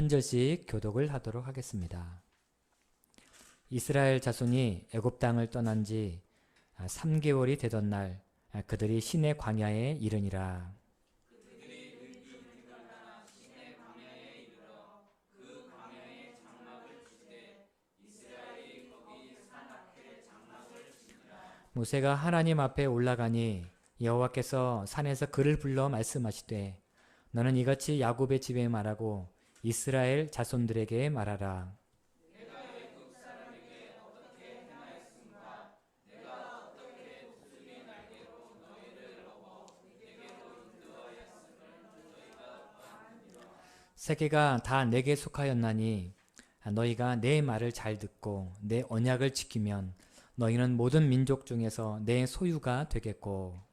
한 절씩 교독을 하도록 하겠습니다. 이스라엘 자손이 애굽 땅을 떠난 지 3개월이 되던 날 그들이 시내 광야에 이르니라. 모세가 하나님 앞에 올라가니 여호와께서 산에서 그를 불러 말씀하시되 너는 이같이 야곱의 집에 말하고 이스라엘 자손들에게 말하라. 세계가 다 내게 속하였나니 너희가 내 말을 잘 듣고 내 언약을 지키면 너희는 모든 민족 중에서 내 소유가 되겠고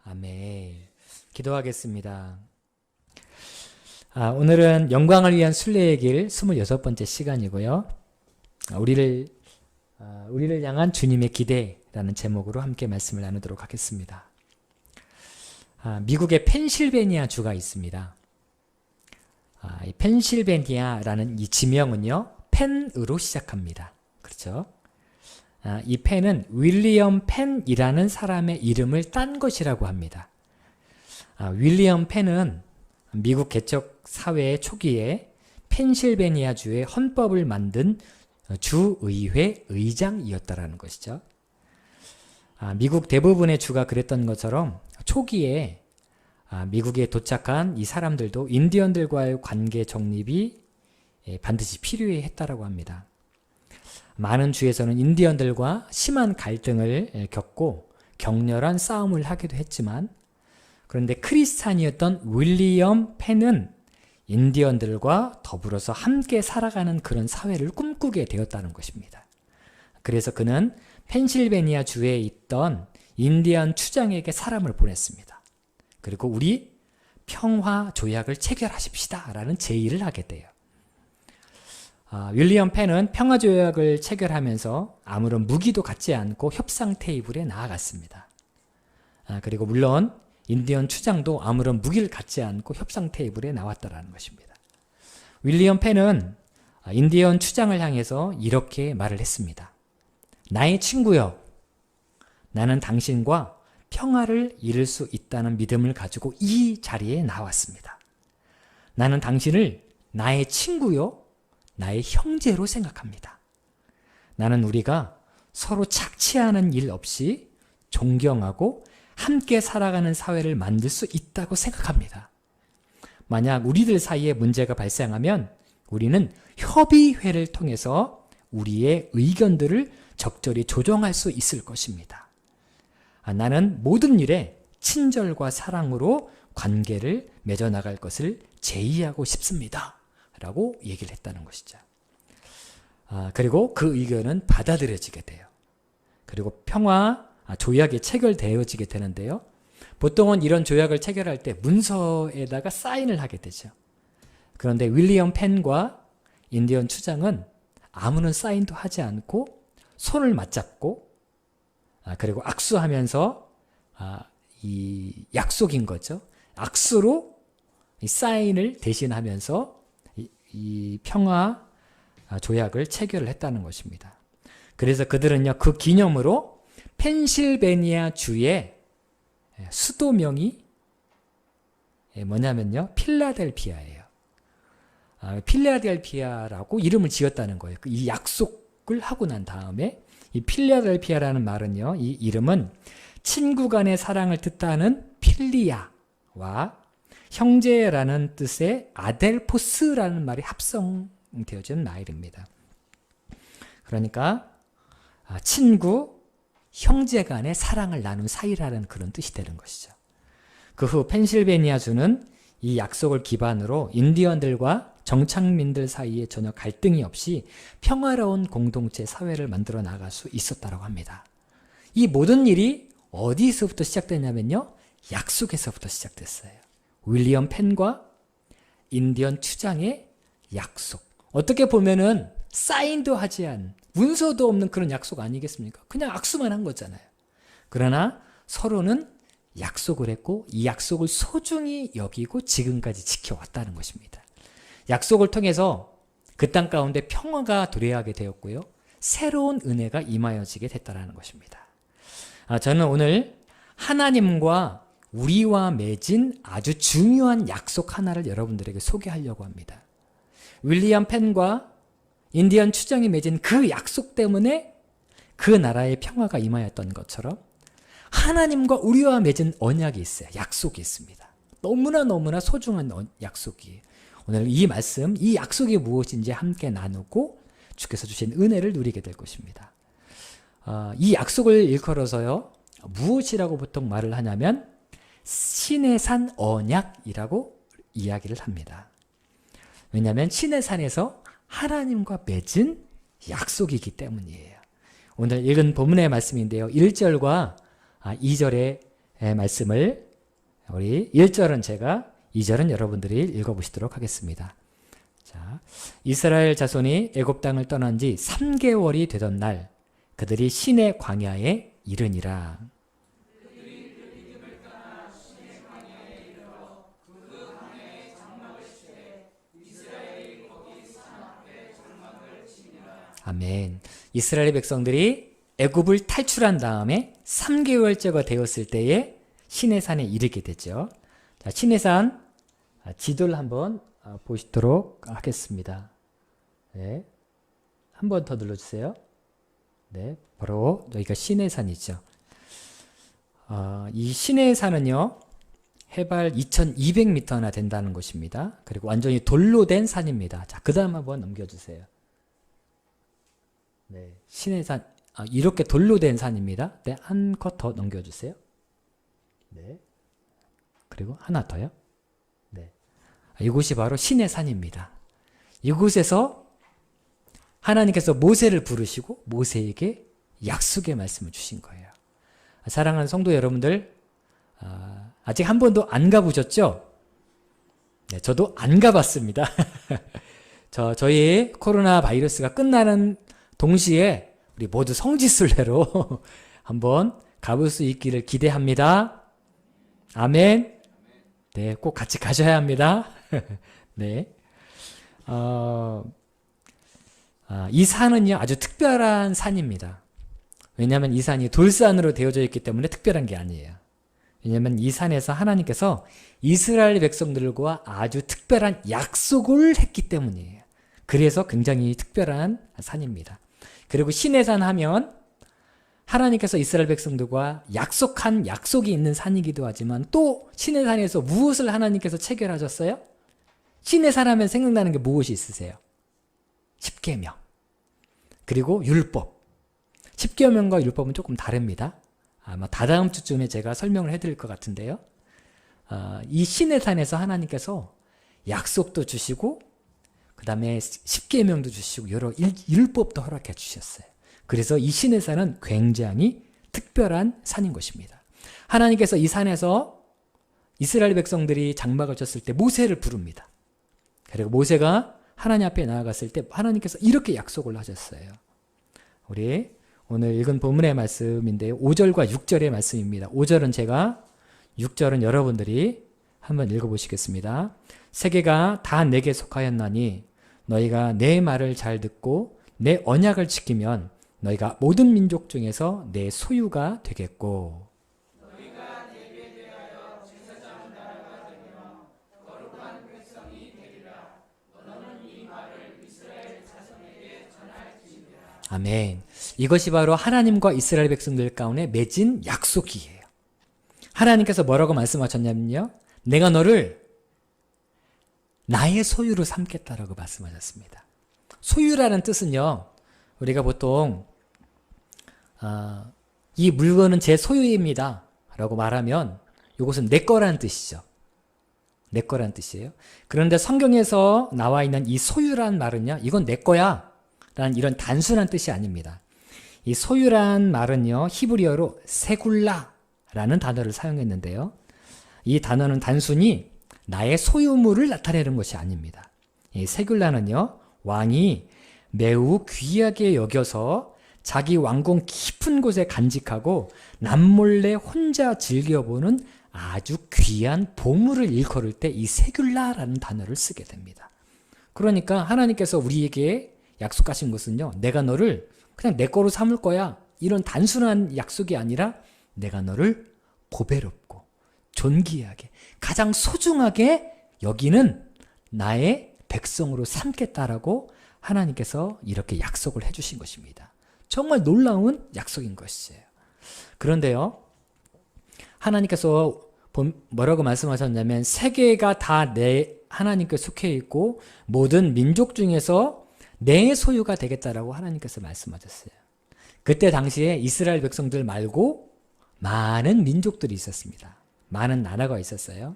아멘. 기도하겠습니다. 오늘은 영광을 위한 순례의 길 26번째 시간이고요. 우리를 향한 주님의 기대라는 제목으로 함께 말씀을 나누도록 하겠습니다. 미국의 펜실베니아 주가 있습니다. 이 펜실베니아라는 이 지명은요, 펜으로 시작합니다. 그렇죠? 이 펜은 윌리엄 펜이라는 사람의 이름을 딴 것이라고 합니다. 윌리엄 펜은 미국 개척 사회 초기에 펜실베니아 주의 헌법을 만든 주의회 의장이었다라는 것이죠. 미국 대부분의 주가 그랬던 것처럼 초기에 미국에 도착한 이 사람들도 인디언들과의 관계 정립이 반드시 필요했다라고 합니다. 많은 주에서는 인디언들과 심한 갈등을 겪고 격렬한 싸움을 하기도 했지만 그런데 크리스찬이었던 윌리엄 펜은 인디언들과 더불어서 함께 살아가는 그런 사회를 꿈꾸게 되었다는 것입니다. 그래서 그는 펜실베니아 주에 있던 인디언 추장에게 사람을 보냈습니다. 그리고 우리 평화 조약을 체결하십시다 라는 제의를 하게 돼요. 윌리엄 펜은 평화 조약을 체결하면서 아무런 무기도 갖지 않고 협상 테이블에 나아갔습니다. 그리고 물론 인디언 추장도 아무런 무기를 갖지 않고 협상 테이블에 나왔다라는 것입니다. 윌리엄 펜은 인디언 추장을 향해서 이렇게 말을 했습니다. 나의 친구여, 나는 당신과 평화를 이룰 수 있다는 믿음을 가지고 이 자리에 나왔습니다. 나는 당신을 나의 친구요, 나의 형제로 생각합니다. 나는 우리가 서로 착취하는 일 없이 존경하고 함께 살아가는 사회를 만들 수 있다고 생각합니다. 만약 우리들 사이에 문제가 발생하면 우리는 협의회를 통해서 우리의 의견들을 적절히 조정할 수 있을 것입니다. 나는 모든 일에 친절과 사랑으로 관계를 맺어나갈 것을 제의하고 싶습니다. 라고 얘기를 했다는 것이죠. 그리고 그 의견은 받아들여지게 돼요. 그리고 평화 조약이 체결되어지게 되는데요. 보통은 이런 조약을 체결할 때 문서에다가 사인을 하게 되죠. 그런데 윌리엄 펜과 인디언 추장은 아무런 사인도 하지 않고 손을 맞잡고 그리고 악수하면서 이 약속인 거죠. 악수로 이 사인을 대신하면서 이 평화 조약을 체결을 했다는 것입니다. 그래서 그들은요, 그 기념으로 펜실베니아 주의 수도명이 뭐냐면요, 필라델피아예요. 필라델피아라고 이름을 지었다는 거예요. 이 약속을 하고 난 다음에 이 필라델피아라는 말은요, 이 이름은 친구 간의 사랑을 뜻하는 필리아와 형제라는 뜻의 아델포스라는 말이 합성되어진 말입니다. 그러니까 친구, 형제 간의 사랑을 나눈 사이라는 그런 뜻이 되는 것이죠. 그 후 펜실베니아주는 이 약속을 기반으로 인디언들과 정착민들 사이에 전혀 갈등이 없이 평화로운 공동체 사회를 만들어 나갈 수 있었다고 합니다. 이 모든 일이 어디서부터 시작됐냐면요, 약속에서부터 시작됐어요. 윌리엄 펜과 인디언 추장의 약속. 어떻게 보면은 사인도 하지 않은 문서도 없는 그런 약속 아니겠습니까? 그냥 악수만 한 거잖아요. 그러나 서로는 약속을 했고 이 약속을 소중히 여기고 지금까지 지켜왔다는 것입니다. 약속을 통해서 그 땅 가운데 평화가 도래하게 되었고요. 새로운 은혜가 임하여지게 됐다는 것입니다. 저는 오늘 하나님과 우리와 맺은 아주 중요한 약속 하나를 여러분들에게 소개하려고 합니다. 윌리엄 펜과 인디언 추장이 맺은 그 약속 때문에 그 나라의 평화가 임하였던 것처럼 하나님과 우리와 맺은 언약이 있어요. 약속이 있습니다. 너무나 소중한 약속이에요. 오늘 이 말씀, 이 약속이 무엇인지 함께 나누고 주께서 주신 은혜를 누리게 될 것입니다. 이 약속을 일컬어서요, 무엇이라고 보통 말을 하냐면 신의 산 언약이라고 이야기를 합니다. 왜냐하면 신의 산에서 하나님과 맺은 약속이기 때문이에요. 오늘 읽은 본문의 말씀인데요. 1절과 2절의 말씀을 우리 1절은 제가 2절은 여러분들이 읽어보시도록 하겠습니다. 자, 이스라엘 자손이 애굽 땅을 떠난 지 3개월이 되던 날 그들이 시내 광야에 이르니라. 아멘. 이스라엘 백성들이 애굽을 탈출한 다음에 3개월째가 되었을 때에 시내산에 이르게 되죠. 자, 시내산 지도를 한번 보시도록 하겠습니다. 네. 한 번 더 눌러주세요. 네, 바로 여기가 시내산이죠. 이 시내산은요, 해발 2200m나 된다는 것입니다. 그리고 완전히 돌로 된 산입니다. 자, 그 다음 한번 넘겨주세요. 네, 시내산, 이렇게 돌로 된 산입니다. 네, 한 컷 더 넘겨주세요. 네, 그리고 하나 더요. 네, 이곳이 바로 시내산입니다. 이곳에서 하나님께서 모세를 부르시고 모세에게 약속의 말씀을 주신 거예요. 사랑하는 성도 여러분들, 아직 한 번도 안 가보셨죠? 네, 저도 안 가봤습니다. 저희 코로나 바이러스가 끝나는 동시에 우리 모두 성지순례로 한번 가볼 수 있기를 기대합니다. 아멘. 네, 꼭 같이 가셔야 합니다. 네. 이 산은요, 아주 특별한 산입니다. 왜냐하면 이 산이 돌산으로 되어져 있기 때문에 특별한 게 아니에요. 왜냐하면 이 산에서 하나님께서 이스라엘 백성들과 아주 특별한 약속을 했기 때문이에요. 그래서 굉장히 특별한 산입니다. 그리고 시내산 하면 하나님께서 이스라엘 백성들과 약속한 약속이 있는 산이기도 하지만 또 시내산에서 무엇을 하나님께서 체결하셨어요? 시내산 하면 생각나는 게 무엇이 있으세요? 십계명 그리고 율법. 십계명과 율법은 조금 다릅니다. 아마 다다음 주쯤에 제가 설명을 해드릴 것 같은데요. 이 시내산에서 하나님께서 약속도 주시고 그 다음에 십계명도 주시고 여러 율법도 허락해 주셨어요. 그래서 이 시내산은 굉장히 특별한 산인 것입니다. 하나님께서 이 산에서 이스라엘 백성들이 장막을 쳤을 때 모세를 부릅니다. 그리고 모세가 하나님 앞에 나아갔을 때 하나님께서 이렇게 약속을 하셨어요. 우리 오늘 읽은 본문의 말씀인데요. 5절과 6절의 말씀입니다. 5절은 제가, 6절은 여러분들이 한번 읽어보시겠습니다. 세계가 다 내게 속하였나니 너희가 내 말을 잘 듣고 내 언약을 지키면 너희가 모든 민족 중에서 내 소유가 되겠고 너희가 내게 대하여 제사장 나라가 되며 거룩한 백성이 되리라. 너는 이 말을 이스라엘 자손에게 전할지니라. 아멘. 이것이 바로 하나님과 이스라엘 백성들 가운데 맺은 약속이에요. 하나님께서 뭐라고 말씀하셨냐면요. 내가 너를 나의 소유로 삼겠다라고 말씀하셨습니다. 소유라는 뜻은요. 우리가 보통 이 물건은 제 소유입니다 라고 말하면 이것은 내 거라는 뜻이죠. 내 거라는 뜻이에요. 그런데 성경에서 나와 있는 이 소유라는 말은요. 이건 내 거야 라는 이런 단순한 뜻이 아닙니다. 이 소유란 말은요. 히브리어로 세굴라라는 단어를 사용했는데요. 이 단어는 단순히 나의 소유물을 나타내는 것이 아닙니다. 이 세굴라는요. 왕이 매우 귀하게 여겨서 자기 왕궁 깊은 곳에 간직하고 남몰래 혼자 즐겨보는 아주 귀한 보물을 일컬을 때 이 세귤라라는 단어를 쓰게 됩니다. 그러니까 하나님께서 우리에게 약속하신 것은요, 내가 너를 그냥 내 거로 삼을 거야, 이런 단순한 약속이 아니라 내가 너를 보배롭고 존귀하게 가장 소중하게 여기는 나의 백성으로 삼겠다라고 하나님께서 이렇게 약속을 해주신 것입니다. 정말 놀라운 약속인 것이에요. 그런데요, 하나님께서 뭐라고 말씀하셨냐면 세계가 다 내 하나님께 속해 있고 모든 민족 중에서 내 소유가 되겠다라고 하나님께서 말씀하셨어요. 그때 당시에 이스라엘 백성들 말고 많은 민족들이 있었습니다. 많은 나라가 있었어요.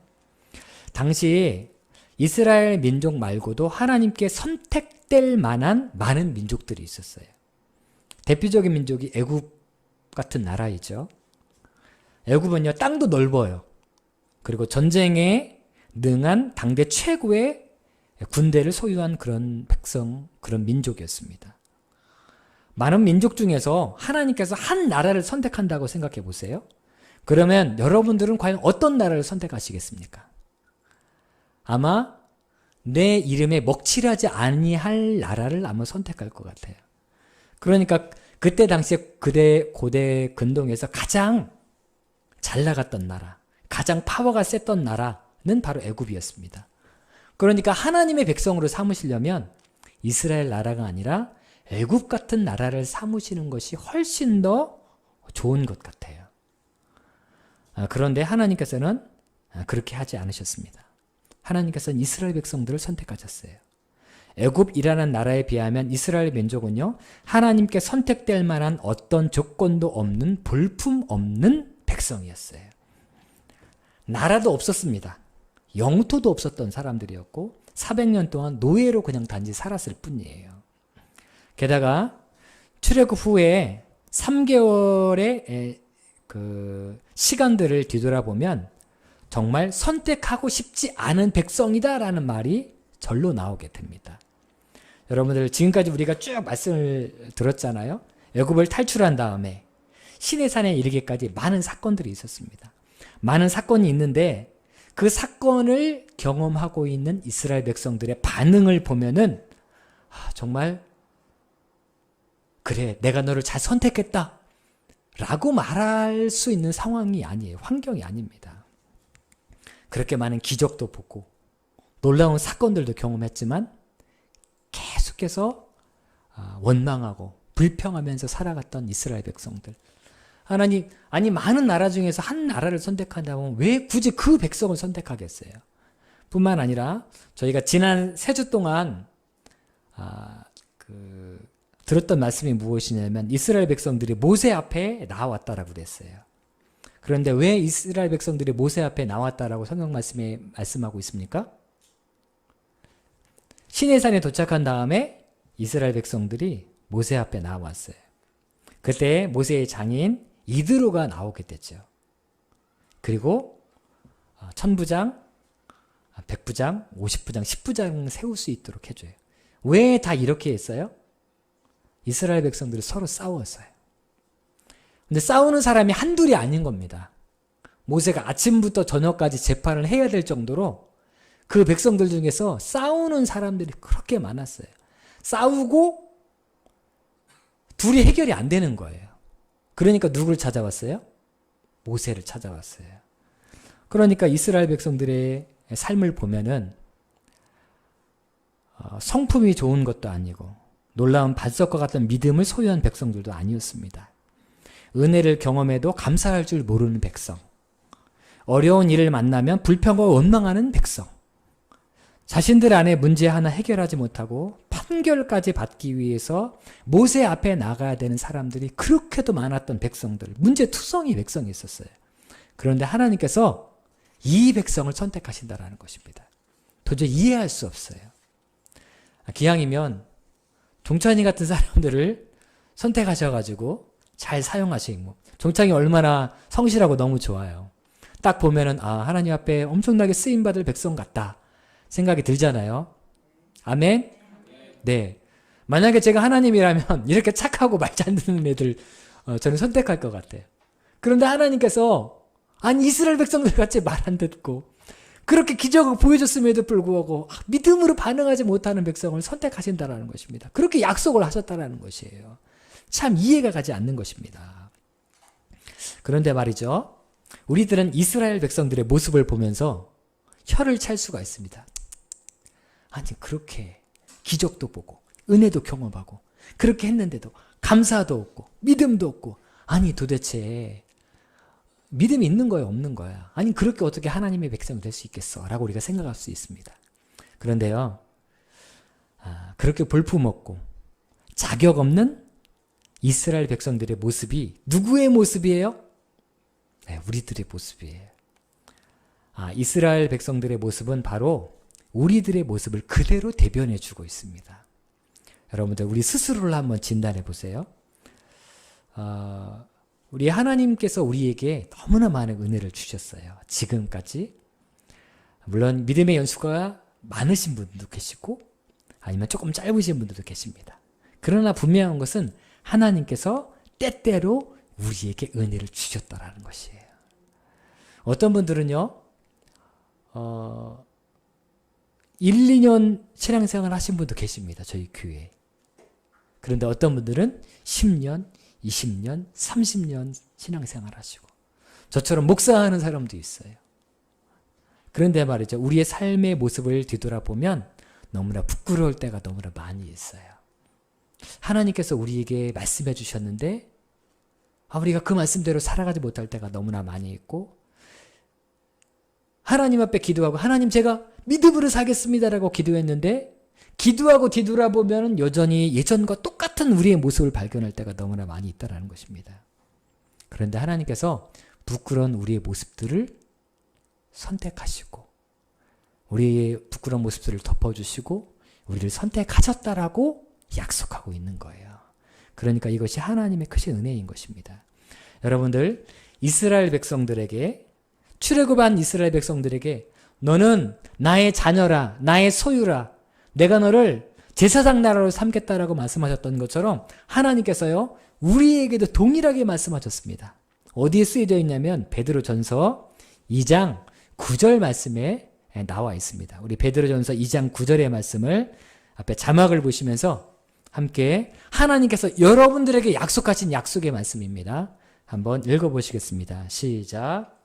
당시 이스라엘 민족 말고도 하나님께 선택될 만한 많은 민족들이 있었어요. 대표적인 민족이 애굽 같은 나라이죠. 애굽은요, 땅도 넓어요. 그리고 전쟁에 능한 당대 최고의 군대를 소유한 그런 백성, 그런 민족이었습니다. 많은 민족 중에서 하나님께서 한 나라를 선택한다고 생각해 보세요. 그러면 여러분들은 과연 어떤 나라를 선택하시겠습니까? 아마 내 이름에 먹칠하지 아니할 나라를 아마 선택할 것 같아요. 그러니까 그때 당시에 고대 근동에서 가장 잘 나갔던 나라, 가장 파워가 셌던 나라는 바로 애굽이었습니다. 그러니까 하나님의 백성으로 삼으시려면 이스라엘 나라가 아니라 애굽 같은 나라를 삼으시는 것이 훨씬 더 좋은 것 같아요. 그런데 하나님께서는 그렇게 하지 않으셨습니다. 하나님께서는 이스라엘 백성들을 선택하셨어요. 애굽이라는 나라에 비하면 이스라엘 민족은요, 하나님께 선택될 만한 어떤 조건도 없는 볼품 없는 백성이었어요. 나라도 없었습니다. 영토도 없었던 사람들이었고 400년 동안 노예로 그냥 단지 살았을 뿐이에요. 게다가 출애굽 후에 3개월의 그 시간들을 뒤돌아보면 정말 선택하고 싶지 않은 백성이다라는 말이 절로 나오게 됩니다. 여러분들 지금까지 우리가 쭉 말씀을 들었잖아요. 애굽을 탈출한 다음에 시내산에 이르기까지 많은 사건들이 있었습니다. 많은 사건이 있는데 그 사건을 경험하고 있는 이스라엘 백성들의 반응을 보면은 정말 그래, 내가 너를 잘 선택했다 라고 말할 수 있는 상황이 아니에요. 환경이 아닙니다. 그렇게 많은 기적도 보고 놀라운 사건들도 경험했지만 계속해서 원망하고 불평하면서 살아갔던 이스라엘 백성들. 하나님, 아니 많은 나라 중에서 한 나라를 선택한다면 왜 굳이 그 백성을 선택하겠어요? 뿐만 아니라 저희가 지난 3주 동안 들었던 말씀이 무엇이냐면 이스라엘 백성들이 모세 앞에 나왔다라고 그랬어요. 그런데 왜 이스라엘 백성들이 모세 앞에 나왔다라고 성경 말씀에 말씀하고 있습니까? 시내산에 도착한 다음에 이스라엘 백성들이 모세 앞에 나왔어요. 그때 모세의 장인 이드로가 나오게 됐죠. 그리고 천부장, 백부장, 50부장, 10부장 세울 수 있도록 해줘요. 왜 다 이렇게 했어요? 이스라엘 백성들이 서로 싸웠어요. 근데 싸우는 사람이 한둘이 아닌 겁니다. 모세가 아침부터 저녁까지 재판을 해야 될 정도로 그 백성들 중에서 싸우는 사람들이 그렇게 많았어요. 싸우고 둘이 해결이 안 되는 거예요. 그러니까 누구를 찾아왔어요? 모세를 찾아왔어요. 그러니까 이스라엘 백성들의 삶을 보면은 성품이 좋은 것도 아니고 놀라운 반석과 같은 믿음을 소유한 백성들도 아니었습니다. 은혜를 경험해도 감사할 줄 모르는 백성, 어려운 일을 만나면 불평과 원망하는 백성, 자신들 안에 문제 하나 해결하지 못하고 판결까지 받기 위해서 모세 앞에 나가야 되는 사람들이 그렇게도 많았던 백성들, 문제투성이 백성이 있었어요. 그런데 하나님께서 이 백성을 선택하신다라는 것입니다. 도저히 이해할 수 없어요. 기왕이면 종찬이 같은 사람들을 선택하셔가지고 잘 사용하시고, 종찬이 얼마나 성실하고 너무 좋아요. 딱 보면은 하나님 앞에 엄청나게 쓰임받을 백성 같다 생각이 들잖아요. 아멘? 네. 만약에 제가 하나님이라면 이렇게 착하고 말 잘 듣는 애들 저는 선택할 것 같아요. 그런데 하나님께서 아니 이스라엘 백성들 같이 말 안 듣고 그렇게 기적을 보여줬음에도 불구하고 믿음으로 반응하지 못하는 백성을 선택하신다라는 것입니다. 그렇게 약속을 하셨다라는 것이에요. 참 이해가 가지 않는 것입니다. 그런데 말이죠. 우리들은 이스라엘 백성들의 모습을 보면서 혀를 찰 수가 있습니다. 아니 그렇게 기적도 보고 은혜도 경험하고 그렇게 했는데도 감사도 없고 믿음도 없고 아니 도대체 믿음이 있는 거야 없는 거야? 아니 그렇게 어떻게 하나님의 백성이 될 수 있겠어? 라고 우리가 생각할 수 있습니다. 그런데요. 그렇게 볼품없고 자격 없는 이스라엘 백성들의 모습이 누구의 모습이에요? 네, 우리들의 모습이에요. 이스라엘 백성들의 모습은 바로 우리들의 모습을 그대로 대변해 주고 있습니다. 여러분들 우리 스스로를 한번 진단해 보세요. 우리 하나님께서 우리에게 너무나 많은 은혜를 주셨어요. 지금까지. 물론 믿음의 연수가 많으신 분도 계시고 아니면 조금 짧으신 분들도 계십니다. 그러나 분명한 것은 하나님께서 때때로 우리에게 은혜를 주셨다라는 것이에요. 어떤 분들은요. 1, 2년 신앙생활 하신 분도 계십니다. 저희 교회에. 그런데 어떤 분들은 10년, 20년, 30년 신앙생활 하시고 저처럼 목사하는 사람도 있어요. 그런데 말이죠. 우리의 삶의 모습을 뒤돌아보면 너무나 부끄러울 때가 너무나 많이 있어요. 하나님께서 우리에게 말씀해 주셨는데 우리가 그 말씀대로 살아가지 못할 때가 너무나 많이 있고 하나님 앞에 기도하고 하나님 제가 믿음으로 살겠습니다라고 기도했는데 기도하고 뒤돌아보면 여전히 예전과 똑같은 우리의 모습을 발견할 때가 너무나 많이 있다는 것입니다. 그런데 하나님께서 부끄러운 우리의 모습들을 선택하시고 우리의 부끄러운 모습들을 덮어주시고 우리를 선택하셨다라고 약속하고 있는 거예요. 그러니까 이것이 하나님의 크신 은혜인 것입니다. 여러분들 이스라엘 백성들에게 출애굽한 이스라엘 백성들에게 너는 나의 자녀라 나의 소유라 내가 너를 제사장 나라로 삼겠다라고 말씀하셨던 것처럼 하나님께서요 우리에게도 동일하게 말씀하셨습니다. 어디에 쓰여져 있냐면 베드로전서 2장 9절 말씀에 나와 있습니다. 우리 베드로전서 2장 9절의 말씀을 앞에 자막을 보시면서 함께 하나님께서 여러분들에게 약속하신 약속의 말씀입니다. 한번 읽어보시겠습니다. 시작.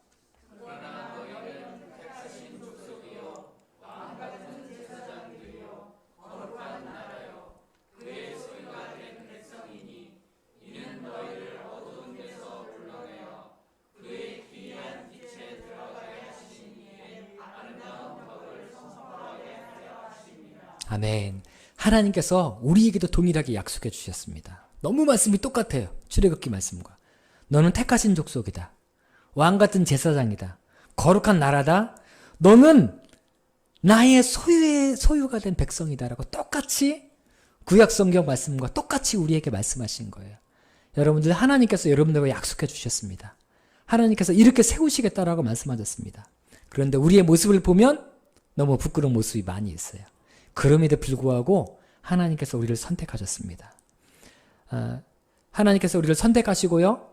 아멘. 하나님께서 우리에게도 동일하게 약속해 주셨습니다. 너무 말씀이 똑같아요. 출애굽기 말씀과. 너는 택하신 족속이다. 왕같은 제사장이다. 거룩한 나라다. 너는 나의 소유가 된 백성이다라고 똑같이 구약 성경 말씀과 똑같이 우리에게 말씀하신 거예요. 여러분들 하나님께서 여러분들과 약속해 주셨습니다. 하나님께서 이렇게 세우시겠다라고 말씀하셨습니다. 그런데 우리의 모습을 보면 너무 부끄러운 모습이 많이 있어요. 그럼에도 불구하고 하나님께서 우리를 선택하셨습니다. 하나님께서 우리를 선택하시고요.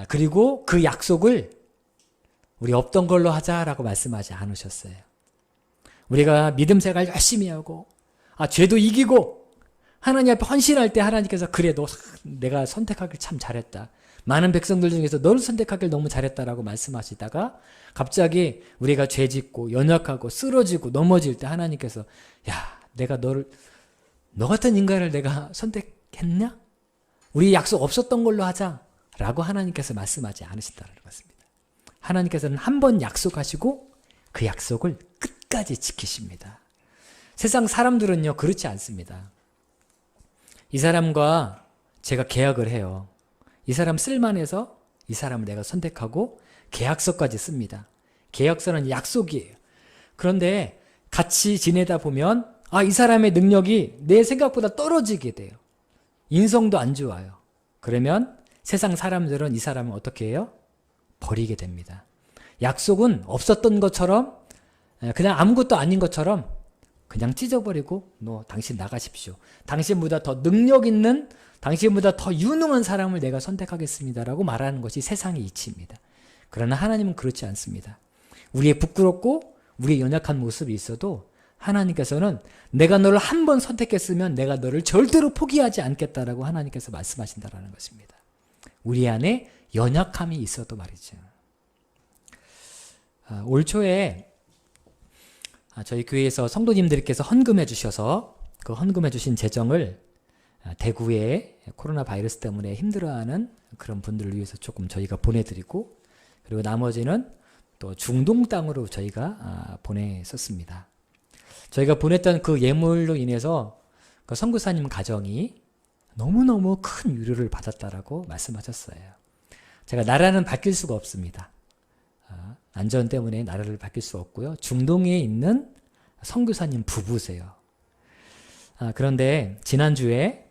그리고 그 약속을 우리 없던 걸로 하자라고 말씀하지 않으셨어요. 우리가 믿음 생활 열심히 하고 죄도 이기고 하나님 앞에 헌신할 때 하나님께서 그래 너 내가 선택하길 참 잘했다. 많은 백성들 중에서 너를 선택하길 너무 잘했다라고 말씀하시다가 갑자기 우리가 죄짓고 연약하고 쓰러지고 넘어질 때 하나님께서 야 내가 너 같은 인간을 내가 선택했냐? 우리 약속 없었던 걸로 하자 라고 하나님께서 말씀하지 않으신다는 것입니다. 하나님께서는 한 번 약속하시고 그 약속을 끝까지 지키십니다. 세상 사람들은요 그렇지 않습니다. 이 사람과 제가 계약을 해요. 이 사람 쓸만해서 이 사람을 내가 선택하고 계약서까지 씁니다. 계약서는 약속이에요. 그런데 같이 지내다 보면 이 사람의 능력이 내 생각보다 떨어지게 돼요. 인성도 안 좋아요. 그러면 세상 사람들은 이 사람을 어떻게 해요? 버리게 됩니다. 약속은 없었던 것처럼 그냥 아무것도 아닌 것처럼 그냥 찢어버리고 당신 나가십시오. 당신보다 더 능력 있는, 당신보다 더 유능한 사람을 내가 선택하겠습니다라고 말하는 것이 세상의 이치입니다. 그러나 하나님은 그렇지 않습니다. 우리의 부끄럽고 우리의 연약한 모습이 있어도 하나님께서는 내가 너를 한 번 선택했으면 내가 너를 절대로 포기하지 않겠다라고 하나님께서 말씀하신다라는 것입니다. 우리 안에 연약함이 있어도 말이죠. 올 초에 저희 교회에서 성도님들께서 헌금해 주셔서 그 헌금해 주신 재정을 대구에 코로나 바이러스 때문에 힘들어하는 그런 분들을 위해서 조금 저희가 보내드리고, 그리고 나머지는 또 중동 땅으로 저희가 보냈었습니다. 저희가 보냈던 그 예물로 인해서 그 선교사님 가정이 너무너무 큰 위로를 받았다라고 말씀하셨어요. 제가 나라는 바뀔 수가 없습니다. 안전 때문에 나라를 바뀔 수 없고요. 중동에 있는 선교사님 부부세요. 그런데 지난주에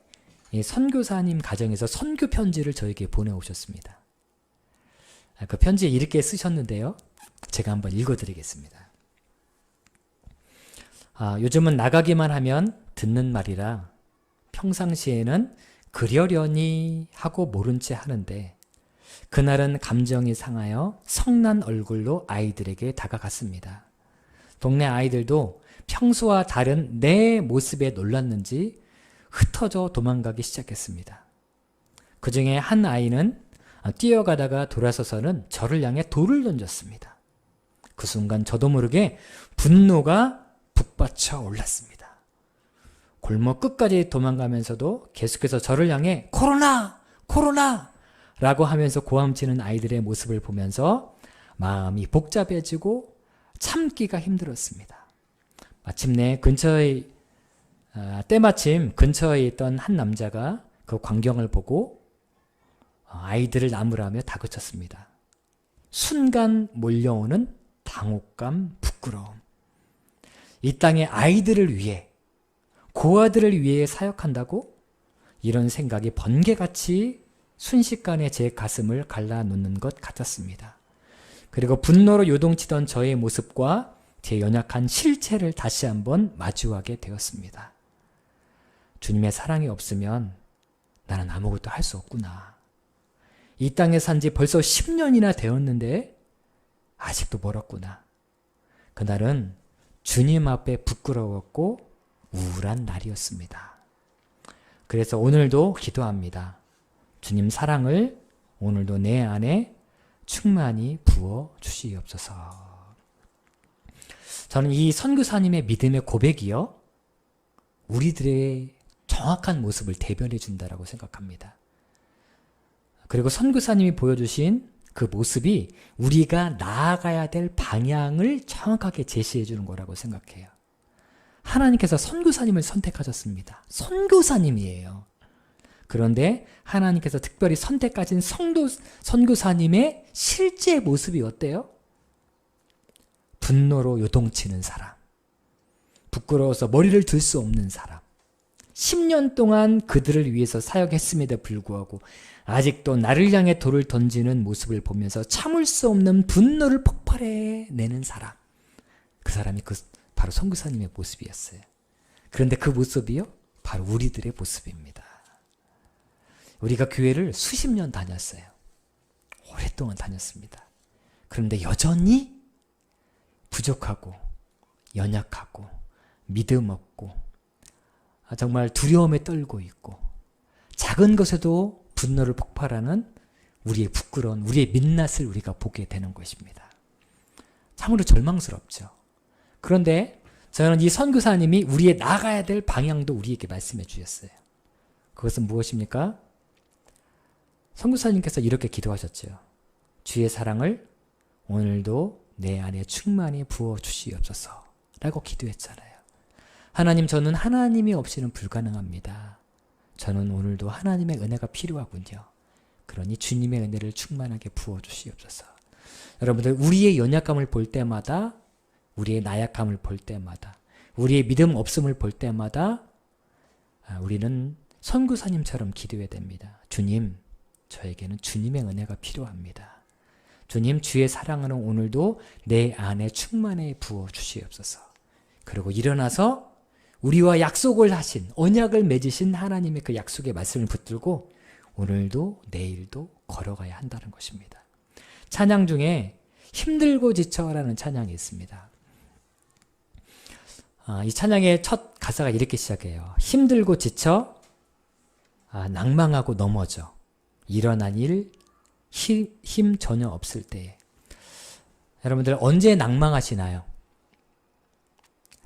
이 선교사님 가정에서 선교 편지를 저에게 보내오셨습니다. 그 편지에 이렇게 쓰셨는데요. 제가 한번 읽어드리겠습니다. 요즘은 나가기만 하면 듣는 말이라 평상시에는 그러려니 하고 모른 채 하는데, 그날은 감정이 상하여 성난 얼굴로 아이들에게 다가갔습니다. 동네 아이들도 평소와 다른 내 모습에 놀랐는지 흩어져 도망가기 시작했습니다. 그 중에 한 아이는 뛰어가다가 돌아서서는 저를 향해 돌을 던졌습니다. 그 순간 저도 모르게 분노가 북받쳐 올랐습니다. 골목 끝까지 도망가면서도 계속해서 저를 향해 코로나! 코로나! 라고 하면서 고함치는 아이들의 모습을 보면서 마음이 복잡해지고 참기가 힘들었습니다. 마침내 때마침 근처에 있던 한 남자가 그 광경을 보고 아이들을 나무라며 다그쳤습니다. 순간 몰려오는 당혹감, 부끄러움. 이 땅의 아이들을 위해, 고아들을 위해 사역한다고? 이런 생각이 번개같이 순식간에 제 가슴을 갈라놓는 것 같았습니다. 그리고 분노로 요동치던 저의 모습과 제 연약한 실체를 다시 한번 마주하게 되었습니다. 주님의 사랑이 없으면 나는 아무것도 할 수 없구나. 이 땅에 산 지 벌써 10년이나 되었는데 아직도 멀었구나. 그날은 주님 앞에 부끄러웠고 우울한 날이었습니다. 그래서 오늘도 기도합니다. 주님 사랑을 오늘도 내 안에 충만히 부어 주시옵소서. 저는 이 선교사님의 믿음의 고백이요, 우리들의 정확한 모습을 대변해 준다라고 생각합니다. 그리고 선교사님이 보여주신 그 모습이 우리가 나아가야 될 방향을 정확하게 제시해 주는 거라고 생각해요. 하나님께서 선교사님을 선택하셨습니다. 선교사님이에요. 그런데 하나님께서 특별히 선택하신 선교사님의 실제 모습이 어때요? 분노로 요동치는 사람, 부끄러워서 머리를 들 수 없는 사람, 10년 동안 그들을 위해서 사역했음에도 불구하고 아직도 나를 향해 돌을 던지는 모습을 보면서 참을 수 없는 분노를 폭발해내는 사람, 그 사람이 바로 선교사님의 모습이었어요. 그런데 그 모습이요, 바로 우리들의 모습입니다. 우리가 교회를 수십 년 다녔어요. 오랫동안 다녔습니다. 그런데 여전히 부족하고 연약하고 믿음 없고 정말 두려움에 떨고 있고 작은 것에도 분노를 폭발하는 우리의 부끄러운 우리의 민낯을 우리가 보게 되는 것입니다. 참으로 절망스럽죠. 그런데 저는 이 선교사님이 우리의 나가야 될 방향도 우리에게 말씀해 주셨어요. 그것은 무엇입니까? 선교사님께서 이렇게 기도하셨죠. 주의 사랑을 오늘도 내 안에 충만히 부어 주시옵소서 라고 기도했잖아요. 하나님, 저는 하나님이 없이는 불가능합니다. 저는 오늘도 하나님의 은혜가 필요하군요. 그러니 주님의 은혜를 충만하게 부어 주시옵소서. 여러분들, 우리의 연약함을 볼 때마다, 우리의 나약함을 볼 때마다, 우리의 믿음 없음을 볼 때마다 우리는 선교사님처럼 기도해야 됩니다. 주님, 저에게는 주님의 은혜가 필요합니다. 주님, 주의 사랑은 오늘도 내 안에 충만히 부어 주시옵소서. 그리고 일어나서 우리와 약속을 하신, 언약을 맺으신 하나님의 그 약속의 말씀을 붙들고 오늘도 내일도 걸어가야 한다는 것입니다. 찬양 중에 힘들고 지쳐라는 찬양이 있습니다. 이 찬양의 첫 가사가 이렇게 시작해요. 힘들고 지쳐 낭망하고 넘어져 일어난 일 힘 전혀 없을 때에. 여러분들 언제 낭망하시나요?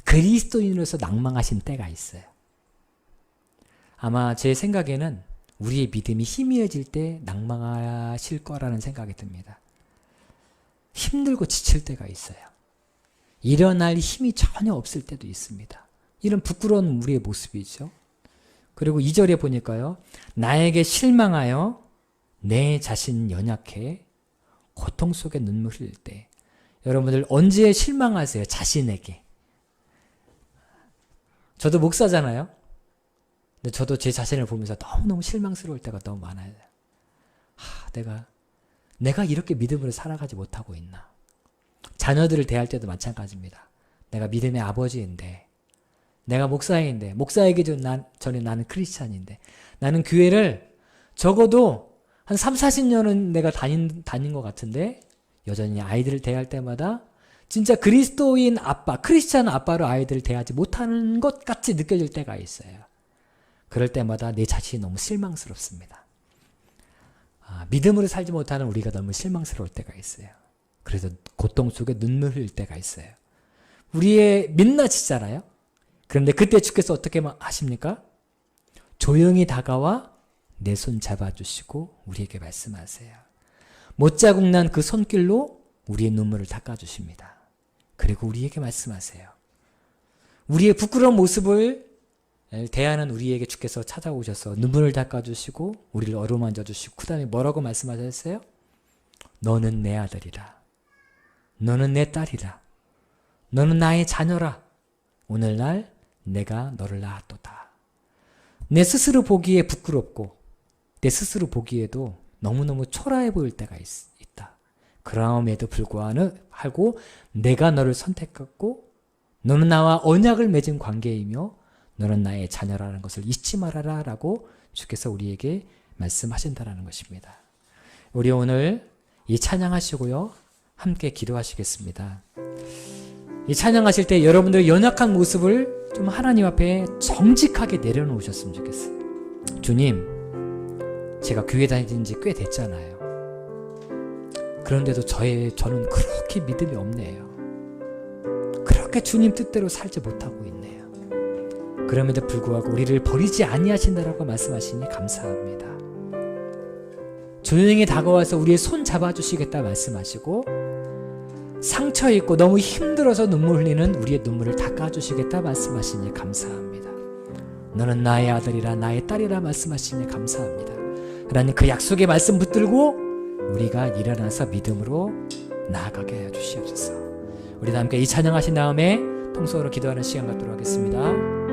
그리스도인으로서 낭망하신 때가 있어요. 아마 제 생각에는 우리의 믿음이 희미해질 때 낭망하실 거라는 생각이 듭니다. 힘들고 지칠 때가 있어요. 일어날 힘이 전혀 없을 때도 있습니다. 이런 부끄러운 우리의 모습이죠. 그리고 2절에 보니까요. 나에게 실망하여 내 자신 연약해 고통 속에 눈물 흘릴 때. 여러분들 언제 실망하세요? 자신에게. 저도 목사잖아요. 근데 저도 제 자신을 보면서 너무너무 실망스러울 때가 너무 많아요. 내가 이렇게 믿음으로 살아가지 못하고 있나. 자녀들을 대할 때도 마찬가지입니다. 내가 믿음의 아버지인데, 내가 목사인데, 목사에게 전에 나는 크리스찬인데, 나는 교회를 적어도 한 3, 40년은 내가 다닌 것 같은데, 여전히 아이들을 대할 때마다 진짜 그리스도인 아빠, 크리스찬 아빠로 아이들을 대하지 못하는 것 같이 느껴질 때가 있어요. 그럴 때마다 내 자신이 너무 실망스럽습니다. 믿음으로 살지 못하는 우리가 너무 실망스러울 때가 있어요. 그래서 고통 속에 눈물 흘릴 때가 있어요. 우리의 민낯이잖아요. 그런데 그때 주께서 어떻게 하십니까? 조용히 다가와 내 손 잡아주시고 우리에게 말씀하세요. 못자국 난 그 손길로 우리의 눈물을 닦아주십니다. 그리고 우리에게 말씀하세요. 우리의 부끄러운 모습을 대하는 우리에게 주께서 찾아오셔서 눈물을 닦아주시고 우리를 어루만져주시고 그 다음에 뭐라고 말씀하셨어요? 너는 내 아들이라. 너는 내 딸이라. 너는 나의 자녀라. 오늘날 내가 너를 낳았도다. 내 스스로 보기에 부끄럽고 내 스스로 보기에도 너무너무 초라해 보일 때가 있다. 그럼에도 불구하고 내가 너를 선택했고 너는 나와 언약을 맺은 관계이며 너는 나의 자녀라는 것을 잊지 말아라 라고 주께서 우리에게 말씀하신다는 것입니다. 우리 오늘 이 찬양하시고요. 함께 기도하시겠습니다. 이 찬양하실 때 여러분들의 연약한 모습을 좀 하나님 앞에 정직하게 내려놓으셨으면 좋겠어요. 주님, 제가 교회 다닌 지 꽤 됐잖아요. 그런데도 저는 그렇게 믿음이 없네요. 그렇게 주님 뜻대로 살지 못하고 있네요. 그럼에도 불구하고 우리를 버리지 아니하신다라고 말씀하시니 감사합니다. 조용히 다가와서 우리의 손 잡아주시겠다 말씀하시고 상처 있고 너무 힘들어서 눈물 흘리는 우리의 눈물을 닦아주시겠다 말씀하시니 감사합니다. 너는 나의 아들이라 나의 딸이라 말씀하시니 감사합니다. 하나님 그 약속의 말씀 붙들고 우리가 일어나서 믿음으로 나아가게 하여 주시옵소서. 우리 다 함께 이 찬양하신 다음에 통성으로 기도하는 시간 갖도록 하겠습니다.